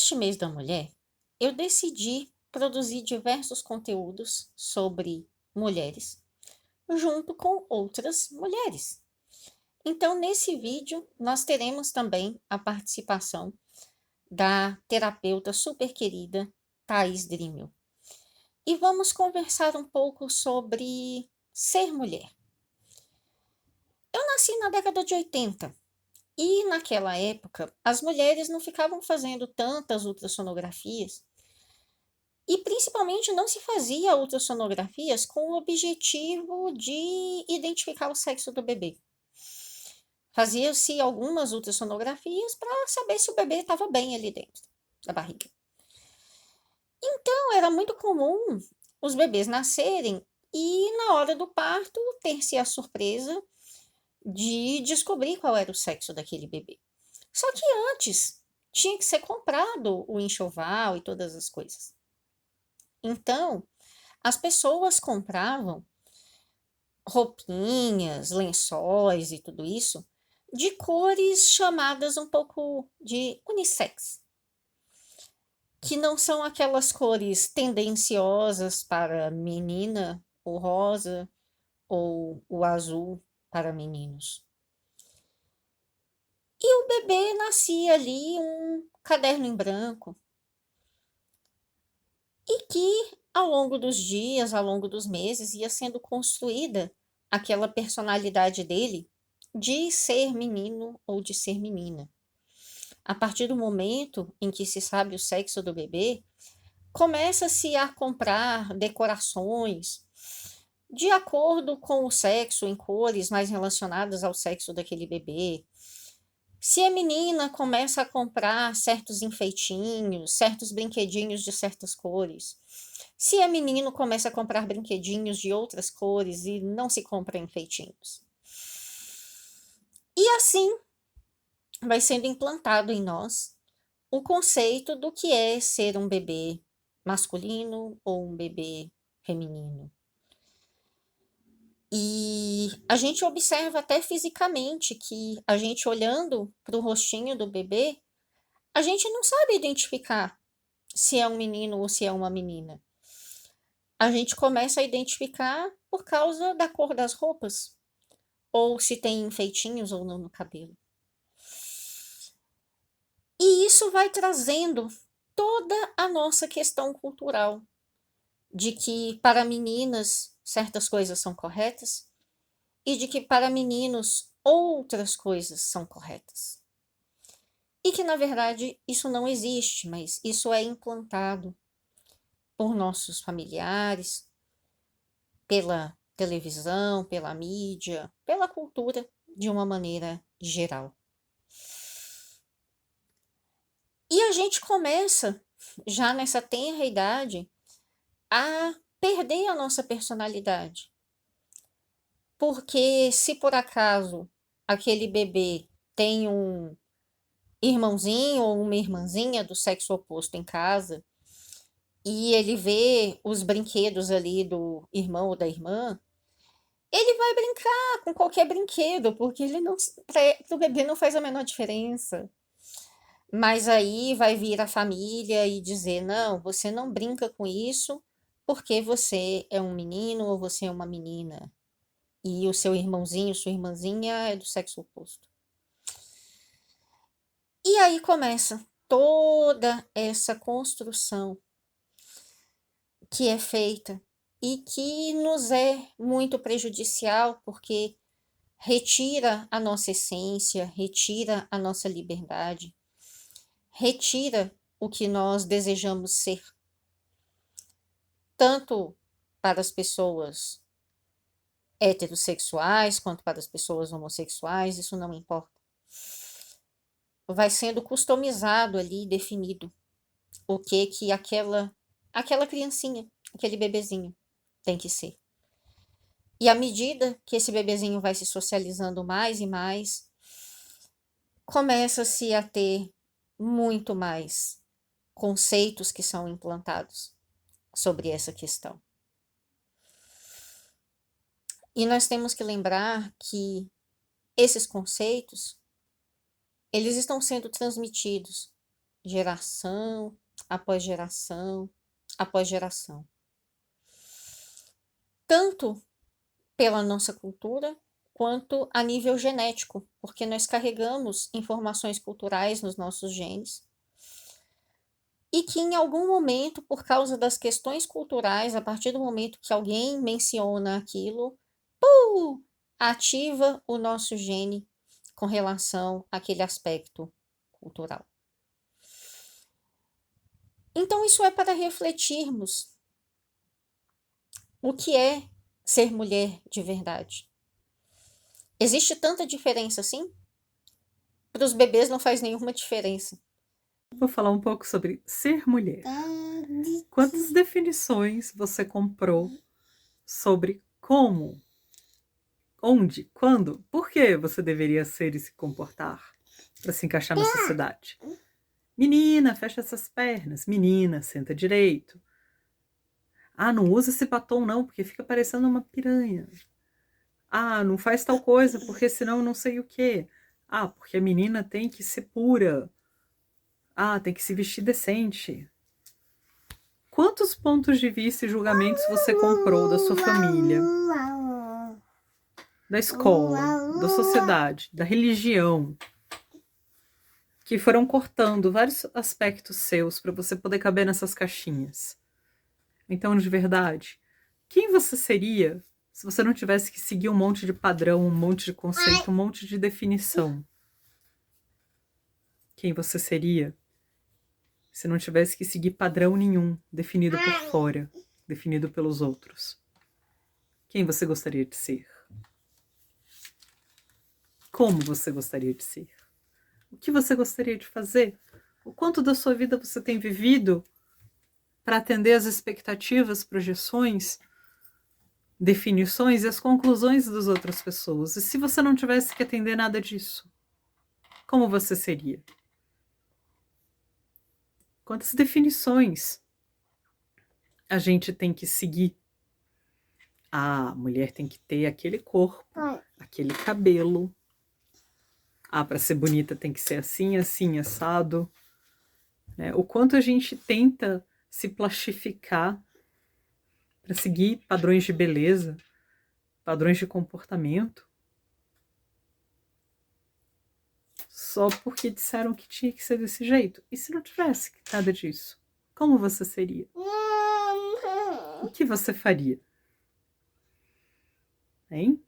Neste mês da mulher, eu decidi produzir diversos conteúdos sobre mulheres, junto com outras mulheres. Então, nesse vídeo, nós teremos também a participação da terapeuta super querida Thaís Dremel. E vamos conversar um pouco sobre ser mulher. Eu nasci na década de 80 e naquela época as mulheres não ficavam fazendo tantas ultrassonografias e principalmente não se fazia ultrassonografias com o objetivo de identificar o sexo do bebê. Fazia-se algumas ultrassonografias para saber se o bebê estava bem ali dentro da barriga. Então era muito comum os bebês nascerem e na hora do parto ter-se a surpresa de descobrir qual era o sexo daquele bebê. Só que antes tinha que ser comprado o enxoval e todas as coisas. Então, as pessoas compravam roupinhas, lençóis e tudo isso de cores chamadas um pouco de unissex, que não são aquelas cores tendenciosas para menina, o rosa ou o azul para meninos. E o bebê nascia ali um caderno em branco e que ao longo dos dias, ao longo dos meses, ia sendo construída aquela personalidade dele de ser menino ou de ser menina. A partir do momento em que se sabe o sexo do bebê, começa-se a comprar decorações de acordo com o sexo, em cores mais relacionadas ao sexo daquele bebê. Se é menina, começa a comprar certos enfeitinhos, certos brinquedinhos de certas cores. Se é menino, começa a comprar brinquedinhos de outras cores e não se compra enfeitinhos. E assim vai sendo implantado em nós o conceito do que é ser um bebê masculino ou um bebê feminino. E a gente observa até fisicamente que a gente olhando para o rostinho do bebê, a gente não sabe identificar se é um menino ou se é uma menina. A gente começa a identificar por causa da cor das roupas, ou se tem enfeitinhos ou não no cabelo. E isso vai trazendo toda a nossa questão cultural, de que para meninas certas coisas são corretas e de que para meninos outras coisas são corretas. E que na verdade isso não existe, mas isso é implantado por nossos familiares, pela televisão, pela mídia, pela cultura de uma maneira geral. E a gente começa, já nessa tenra idade, a perder a nossa personalidade. Porque se por acaso aquele bebê tem um irmãozinho ou uma irmãzinha do sexo oposto em casa, e ele vê os brinquedos ali do irmão ou da irmã, ele vai brincar com qualquer brinquedo, porque ele não, para o bebê não faz a menor diferença. Mas aí vai vir a família e dizer: não, você não brinca com isso porque você é um menino ou você é uma menina. E o seu irmãozinho, sua irmãzinha é do sexo oposto. E aí começa toda essa construção que é feita e que nos é muito prejudicial porque retira a nossa essência, retira a nossa liberdade, retira o que nós desejamos ser, tanto para as pessoas heterossexuais quanto para as pessoas homossexuais, isso não importa. Vai sendo customizado ali, definido o que aquela criancinha, aquele bebezinho tem que ser. E à medida que esse bebezinho vai se socializando mais e mais, começa-se a ter muito mais conceitos que são implantados sobre essa questão. E nós temos que lembrar que esses conceitos, eles estão sendo transmitidos geração após geração após geração. Tanto pela nossa cultura, quanto a nível genético, porque nós carregamos informações culturais nos nossos genes, e que em algum momento, por causa das questões culturais, a partir do momento que alguém menciona aquilo, ativa o nosso gene com relação àquele aspecto cultural. Então, isso é para refletirmos o que é ser mulher de verdade. Existe tanta diferença assim? Para os bebês não faz nenhuma diferença. Vou falar um pouco sobre ser mulher. Quantas definições você comprou sobre como, onde, quando, por que você deveria ser e se comportar para se encaixar na sociedade? Menina, fecha essas pernas. Menina, senta direito. Ah, não usa esse batom não, porque fica parecendo uma piranha. Ah, não faz tal coisa, porque senão não sei o quê. Ah, porque a menina tem que ser pura. Ah, tem que se vestir decente. Quantos pontos de vista e julgamentos você comprou da sua família, da escola, da sociedade, da religião, que foram cortando vários aspectos seus para você poder caber nessas caixinhas? Então, de verdade, quem você seria se você não tivesse que seguir um monte de padrão, um monte de conceito, um monte de definição? Quem você seria se não tivesse que seguir padrão nenhum, definido por fora, definido pelos outros? Quem você gostaria de ser? Como você gostaria de ser? O que você gostaria de fazer? O quanto da sua vida você tem vivido para atender às expectativas, projeções, definições e as conclusões das outras pessoas? E se você não tivesse que atender nada disso, como você seria? Quantas definições a gente tem que seguir? Ah, a mulher tem que ter aquele corpo, aquele cabelo. Ah, para ser bonita tem que ser assim, assim, assado. Né? O quanto a gente tenta se plastificar para seguir padrões de beleza, padrões de comportamento, só porque disseram que tinha que ser desse jeito. E se não tivesse nada disso? Como você seria? O que você faria? Hein?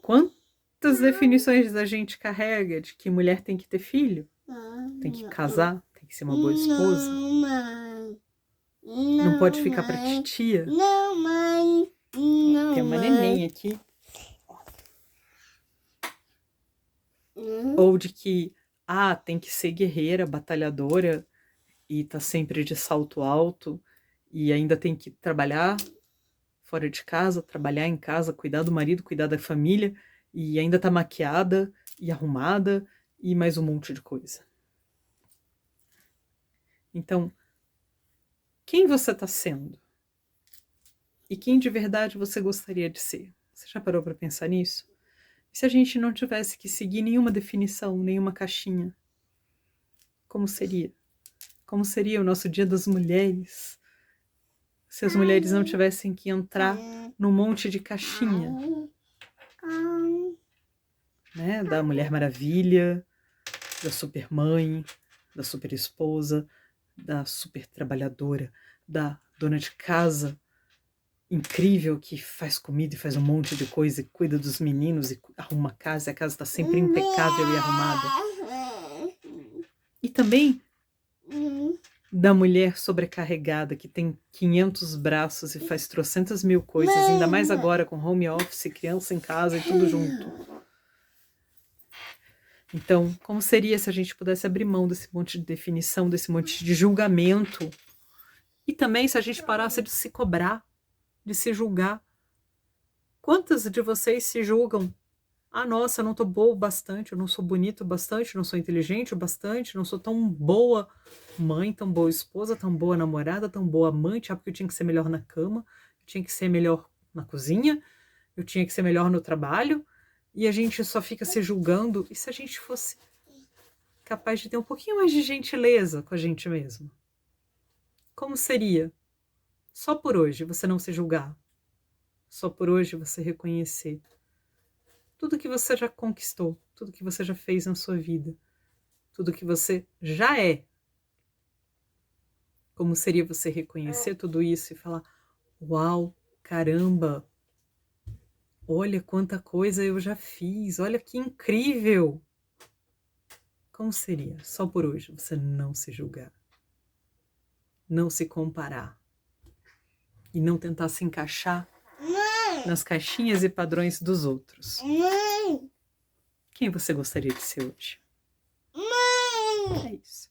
Quantas definições a gente carrega de que mulher tem que ter filho? Tem que casar? Tem que ser uma boa esposa? Não pode ficar pra titia? Não, mãe. Não, tem uma neném aqui. Ou de que, tem que ser guerreira, batalhadora e tá sempre de salto alto e ainda tem que trabalhar fora de casa, trabalhar em casa, cuidar do marido, cuidar da família e ainda tá maquiada e arrumada e mais um monte de coisa. Então, quem você tá sendo? E quem de verdade você gostaria de ser? Você já parou para pensar nisso? E se a gente não tivesse que seguir nenhuma definição, nenhuma caixinha? Como seria? Como seria o nosso Dia das Mulheres se as mulheres não tivessem que entrar num monte de caixinha? Né? Da Mulher Maravilha, da super mãe, da super esposa, da super trabalhadora, da dona de casa incrível que faz comida e faz um monte de coisa e cuida dos meninos e arruma a casa, e a casa está sempre impecável e arrumada. E também da mulher sobrecarregada que tem 500 braços e faz trocentas mil coisas, ainda mais agora com home office, criança em casa e tudo junto. Então, como seria se a gente pudesse abrir mão desse monte de definição, desse monte de julgamento? E também se a gente parasse de se cobrar, de se julgar. Quantas de vocês se julgam? Ah, nossa, eu não tô boa o bastante, eu não sou bonita o bastante, eu não sou inteligente o bastante, eu não sou tão boa mãe, tão boa esposa, tão boa namorada, tão boa amante, porque eu tinha que ser melhor na cama, eu tinha que ser melhor na cozinha, eu tinha que ser melhor no trabalho, e a gente só fica se julgando. E se a gente fosse capaz de ter um pouquinho mais de gentileza com a gente mesmo? Como seria, só por hoje, você não se julgar? Só por hoje você reconhecer tudo que você já conquistou, tudo que você já fez na sua vida, tudo que você já é. Como seria você reconhecer tudo isso e falar: uau, caramba, olha quanta coisa eu já fiz, olha que incrível. Como seria, só por hoje, você não se julgar, não se comparar e não tentar se encaixar nas caixinhas e padrões dos outros? Quem você gostaria de ser hoje? É isso.